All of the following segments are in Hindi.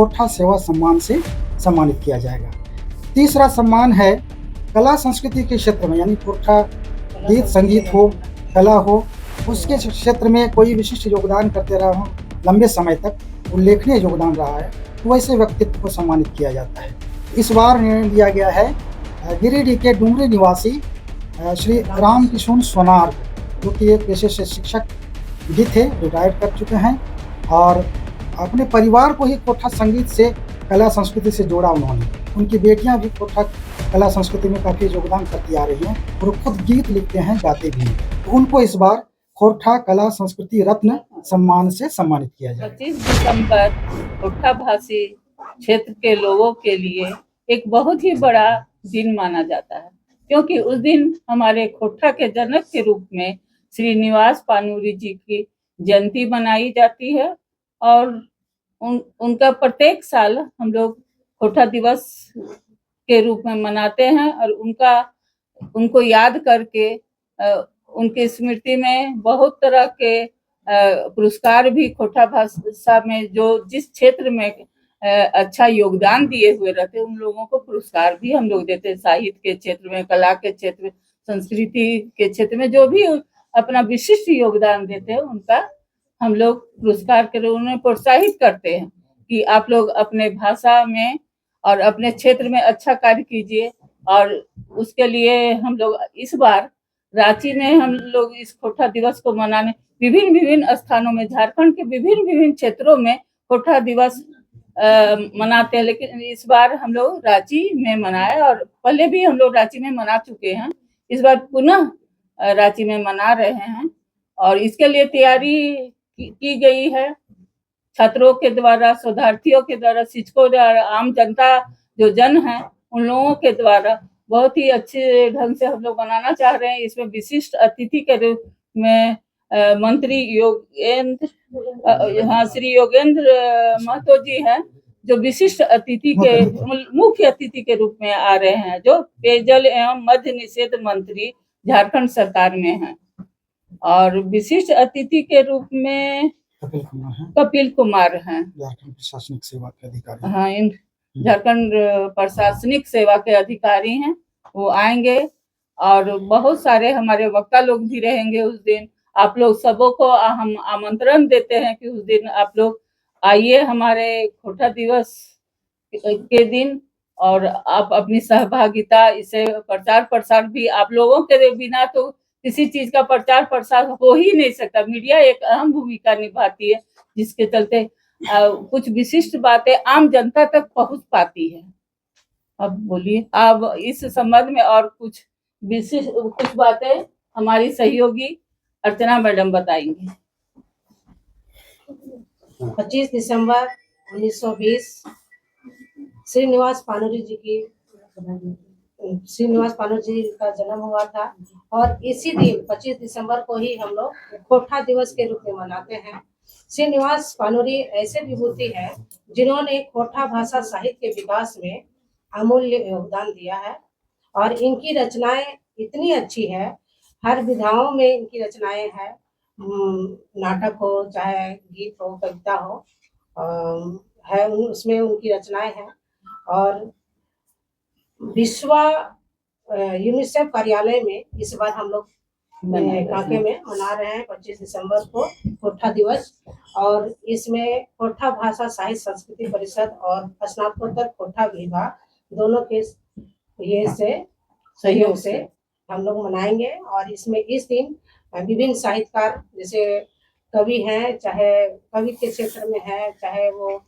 खोरठा सेवा सम्मान से सम्मानित किया जाएगा। तीसरा सम्मान है कला संस्कृति के क्षेत्र में, यानी खोरठा गीत संगीत हो, कला हो, उसके क्षेत्र में कोई विशिष्ट योगदान करते रहा हो, लंबे समय तक उल्लेखनीय योगदान रहा है, तो वैसे व्यक्तित्व को सम्मानित किया जाता है। इस बार निर्णय लिया गया है गिरिडीह के डुमरी निवासी श्री रामकिशोर सोनार, जो कि एक पेशे से शिक्षक भी थे, रिटायर्ड कर चुके हैं और अपने परिवार को ही खोरठा संगीत से, कला संस्कृति से जोड़ा उन्होंने। उनकी बेटियां भी खोरठा कला संस्कृति में काफ़ी योगदान करती आ रही हैं और खुद गीत लिखते हैं, गाते भी हैं। तो उनको इस बार खोरठा कला संस्कृति रत्न सम्मान से सम्मानित किया जाए। 25 दिसंबर खोरठा भाषी क्षेत्र के लोगों के लिए एक बहुत ही बड़ा दिन माना जाता है, क्योंकि उस दिन हमारे खोरठा के जनक के रूप में श्री निवास पानुरी जी की जयंती मनाई जाती है और उनका प्रत्येक साल हम लोग खोरठा दिवस के रूप में मनाते हैं और उनको याद करके उनकी स्मृति में बहुत तरह के पुरस्कार भी खोरठा भाषा में जो जिस क्षेत्र में अच्छा योगदान दिए हुए रहते हैं उन लोगों को पुरस्कार भी हम लोग देते हैं। साहित्य के क्षेत्र में, कला के क्षेत्र में, संस्कृति के क्षेत्र में जो भी अपना विशिष्ट योगदान देते हैं उनका हम लोग पुरस्कार के रूप में प्रोत्साहित करते हैं कि आप लोग अपने भाषा में और अपने क्षेत्र में अच्छा कार्य कीजिए। और उसके लिए हम लोग इस बार रांची में हम लोग इस खोरठा दिवस को मनाने विभिन्न स्थानों में, झारखंड के विभिन्न क्षेत्रों में खोरठा दिवस मनाते हैं, लेकिन इस बार हम लोग रांची में मनाए और पहले भी हम लोग रांची में मना चुके हैं। इस बार पुनः रांची में मना रहे हैं और इसके लिए तैयारी की गई है छात्रों के द्वारा, शोधार्थियों के द्वारा, शिक्षकों द्वारा, आम जनता जो जन है उन लोगों के द्वारा बहुत ही अच्छे ढंग से हम लोग बनाना चाह रहे हैं। इसमें विशिष्ट अतिथि के रूप में मंत्री श्री योगेंद्र महतो जी हैं, जो विशिष्ट अतिथि के मुख्य अतिथि के रूप में आ रहे हैं, जो पेयजल एवं मद्य निषेध मंत्री झारखंड सरकार में हैं। और विशिष्ट अतिथि के रूप में कपिल कुमार हैं, झारखंड प्रशासनिक सेवा के अधिकारी। हाँ, झारखंड प्रशासनिक सेवा के अधिकारी हैं, वो आएंगे और बहुत सारे हमारे वक्ता लोग भी रहेंगे उस दिन। आप लोग सबों को हम आमंत्रण देते हैं कि उस दिन आप लोग आइए हमारे खोरठा दिवस के दिन और आप अपनी सहभागिता, इसे प्रचार प्रसार भी, आप लोगों के बिना तो किसी चीज का प्रचार प्रसार हो ही नहीं सकता। मीडिया एक अहम भूमिका निभाती है, जिसके चलते कुछ विशिष्ट बातें आम जनता तक पहुंच पाती है। अब बोलिए, अब इस संबंध में और कुछ विशिष्ट कुछ बातें हमारी सहयोगी अर्चना मैडम बताएंगी। 25 दिसंबर 1920 श्रीनिवास पानुरी जी का जन्म हुआ था और इसी दिन 25 दिसंबर को ही हम लोग खोरठा दिवस के रूप में मनाते हैं। श्रीनिवास पानुरी ऐसे विभूति है जिन्होंने खोरठा भाषा साहित्य के विकास में अमूल्य योगदान दिया है और इनकी रचनाएं इतनी अच्छी है, हर विधाओं में इनकी रचनाएं हैं, नाटक हो चाहे गीत हो, कविता हो, है उसमें उनकी रचनाएं हैं। और विश्व यूनिसेफ कार्यालय में इस बार हम लोग कांके में मना रहे हैं 25 दिसंबर को खोरठा दिवस, और इसमें खोरठा भाषा साहित्य संस्कृति परिषद और स्नातकोत्तर खोरठा विभाग दोनों के ये से सहयोग से हम लोग मनाएंगे। और इसमें इस दिन विभिन्न साहित्यकार, जैसे कवि हैं, चाहे कवि के क्षेत्र में है, चाहे वो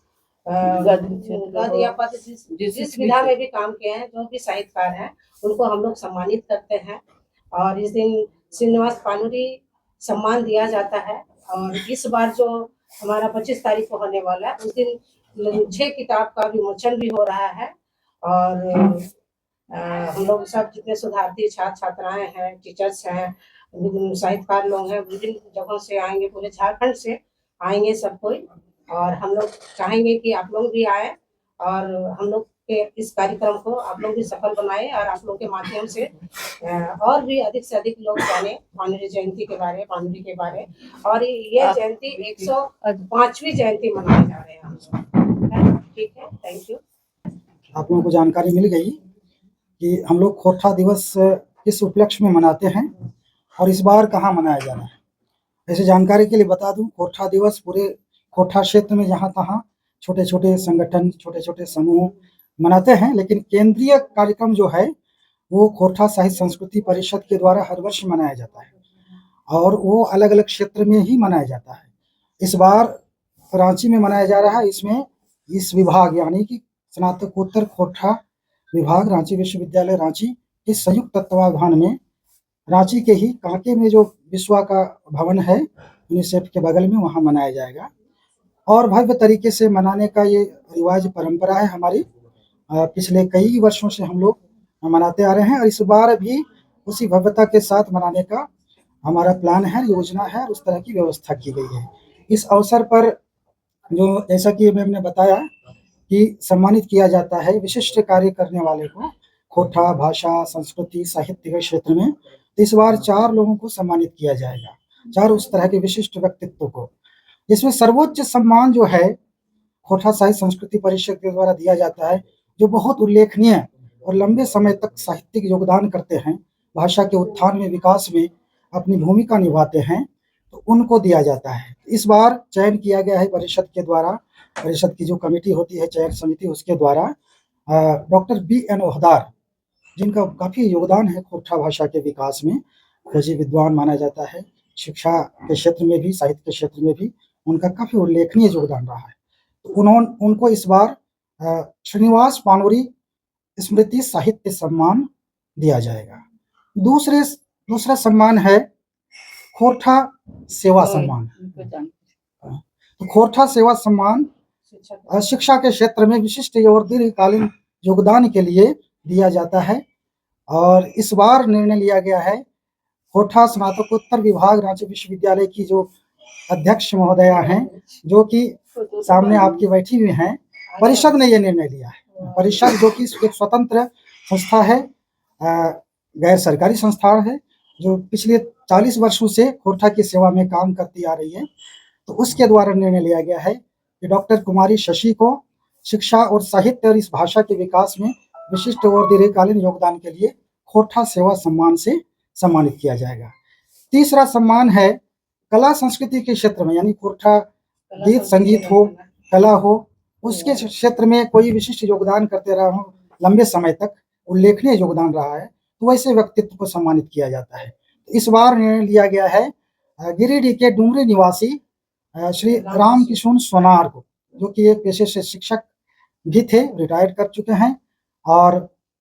गद्य या पद्य जिस विधा में भी काम किए हैं, जो भी साहित्यकार हैं उनको हम लोग सम्मानित करते हैं। और इस दिन श्रीनिवास पानुरी सम्मान दिया जाता है। और इस बार जो हमारा 25 तारीख को होने वाला है उस दिन 6 किताब का विमोचन भी हो रहा है। और हम लोग सब जितने शोधार्थी छात्र छात्राएं हैं, टीचर्स हैं, साहित्यकार लोग हैं, विभिन्न जगहों से आएंगे, पूरे झारखंड से आएंगे सब कोई। और हम लोग चाहेंगे कि आप लोग भी आए और हम लोग के इस कार्यक्रम को आप लोग भी सफल बनाए और आप लोग के माध्यम से और भी अधिक से अधिक लोग जाने पानुरी जयंती के बारे, पानुरी के बारे। और ये जयंती 105वीं जयंती मनाए जा रहे हैं हम लोग। ठीक है, थैंक यू। आप लोगों को जानकारी मिल गई कि हम लोग खोरठा दिवस किस उपलक्ष्य में मनाते हैं और इस बार कहाँ मनाया जा रहा है। ऐसे जानकारी के लिए बता दूं, खोरठा दिवस पूरे खोरठा क्षेत्र में जहाँ तहाँ छोटे छोटे संगठन, छोटे छोटे समूह मनाते हैं, लेकिन केंद्रीय कार्यक्रम जो है वो खोरठा साहित्य संस्कृति परिषद के द्वारा हर वर्ष मनाया जाता है और वो अलग अलग क्षेत्र में ही मनाया जाता है। इस बार रांची में मनाया जा रहा है। इसमें इस विभाग यानी कि स्नातकोत्तर खोरठा विभाग रांची विश्वविद्यालय रांची के संयुक्त तत्वावधान में रांची के ही कांके में जो विश्वा का भवन है यूनिसेफ के बगल में, वहाँ मनाया जाएगा और भव्य तरीके से मनाने का ये रिवाज परंपरा है हमारी। पिछले कई वर्षों से हम लोग मनाते आ रहे हैं और इस बार भी उसी भव्यता के साथ मनाने का हमारा प्लान है, योजना है और उस तरह की व्यवस्था की गई है। इस अवसर पर जो जैसा कि मैम ने बताया कि सम्मानित किया जाता है विशिष्ट कार्य करने वाले को खोरठा भाषा, संस्कृति, साहित्य के क्षेत्र में। तो इस बार 4 लोगों को सम्मानित किया जाएगा, 4 उस तरह के विशिष्ट व्यक्तित्व को, जिसमें सर्वोच्च सम्मान जो है खोरठा साहित्य संस्कृति परिषद के द्वारा दिया जाता है, जो बहुत उल्लेखनीय और लंबे समय तक साहित्यिक योगदान करते हैं, भाषा के उत्थान में, विकास में अपनी भूमिका निभाते हैं, तो उनको दिया जाता है। इस बार चयन किया गया है परिषद के द्वारा, परिषद की जो कमेटी होती है चयन समिति, उसके द्वारा डॉक्टर BN ओहदार, जिनका काफ़ी योगदान है खोरठा भाषा के विकास में, खोजी विद्वान माना जाता है, शिक्षा के क्षेत्र में भी, साहित्य के क्षेत्र में भी उनका काफ़ी उल्लेखनीय योगदान रहा है। तो उनको इस बार श्रीनिवास पानोरी स्मृति साहित्य सम्मान दिया जाएगा। दूसरा सम्मान है खोरठा सेवा सम्मान। तो खोरठा सेवा सम्मान शिक्षा के क्षेत्र में विशिष्ट और दीर्घकालीन योगदान के लिए दिया जाता है और इस बार निर्णय लिया गया है खोरठा स्नातकोत्तर विभाग रांची विश्वविद्यालय की जो अध्यक्ष महोदया हैं, जो कि सामने आपकी बैठी हुई हैं, परिषद ने यह निर्णय लिया है। परिषद जो कि एक स्वतंत्र संस्था है, गैर सरकारी संस्था है, जो पिछले 40 वर्षों से खोरठा की सेवा में काम करती आ रही है। तो उसके द्वारा निर्णय लिया गया है कि डॉक्टर कुमारी शशि को शिक्षा और साहित्य और इस भाषा के विकास में विशिष्ट और दीर्घकालीन योगदान के लिए खोरठा सेवा सम्मान से सम्मानित किया जाएगा। तीसरा सम्मान है कला संस्कृति के क्षेत्र में, यानी खोरठा गीत संगीत हो, कला हो, उसके क्षेत्र में कोई विशिष्ट योगदान करते रहा हो, लंबे समय तक उल्लेखनीय योगदान रहा है, तो वैसे व्यक्तित्व को सम्मानित किया जाता है। इस बार निर्णय लिया गया है गिरिडीह के डुमरी निवासी श्री रामकिशोर सोनार को, जो कि एक पेशे से शिक्षक भी थे, रिटायर्ड कर चुके हैं और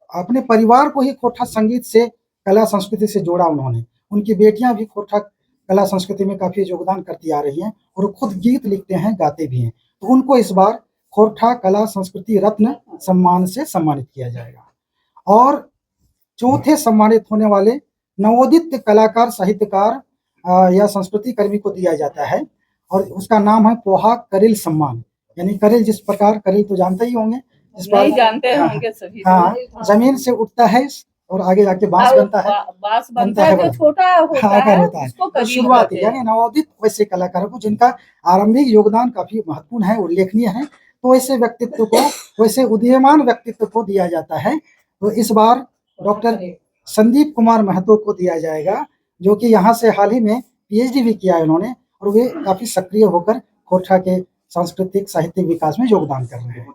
अपने परिवार को ही खोरठा संगीत से, कला संस्कृति से जोड़ा उन्होंने। उनकी बेटियां भी खोरठा कला संस्कृति में काफ़ी योगदान करती आ रही हैं और वो खुद गीत लिखते हैं, गाते भी हैं। तो उनको इस बार खोरठा कला संस्कृति रत्न सम्मान से सम्मानित किया जाएगा। और चौथे सम्मानित होने वाले नवोदित कलाकार, साहित्यकार या संस्कृति कर्मी को दिया जाता है और उसका नाम है पोहा करिल सम्मान। यानी करिल, जिस प्रकार करिल तो जानते ही होंगे, जिस पर नहीं जानते होंगे सभी। हाँ, जमीन से उठता है और आगे जाके बांस बनता है, बांस बनता है, जो छोटा होता है उसको तो शुरुआती यानी नवोदित वैसे कलाकारों को जिनका आरंभिक योगदान काफी महत्वपूर्ण है, उल्लेखनीय है, तो वैसे व्यक्तित्व को, वैसे उदीयमान व्यक्तित्व को दिया जाता है। तो इस बार डॉक्टर संदीप कुमार महतो को दिया जाएगा, जो कि यहाँ से हाल ही में PhD भी किया है उन्होंने और वे काफी सक्रिय होकर खोरठा के सांस्कृतिक साहित्यिक विकास में योगदान कर रहे हैं।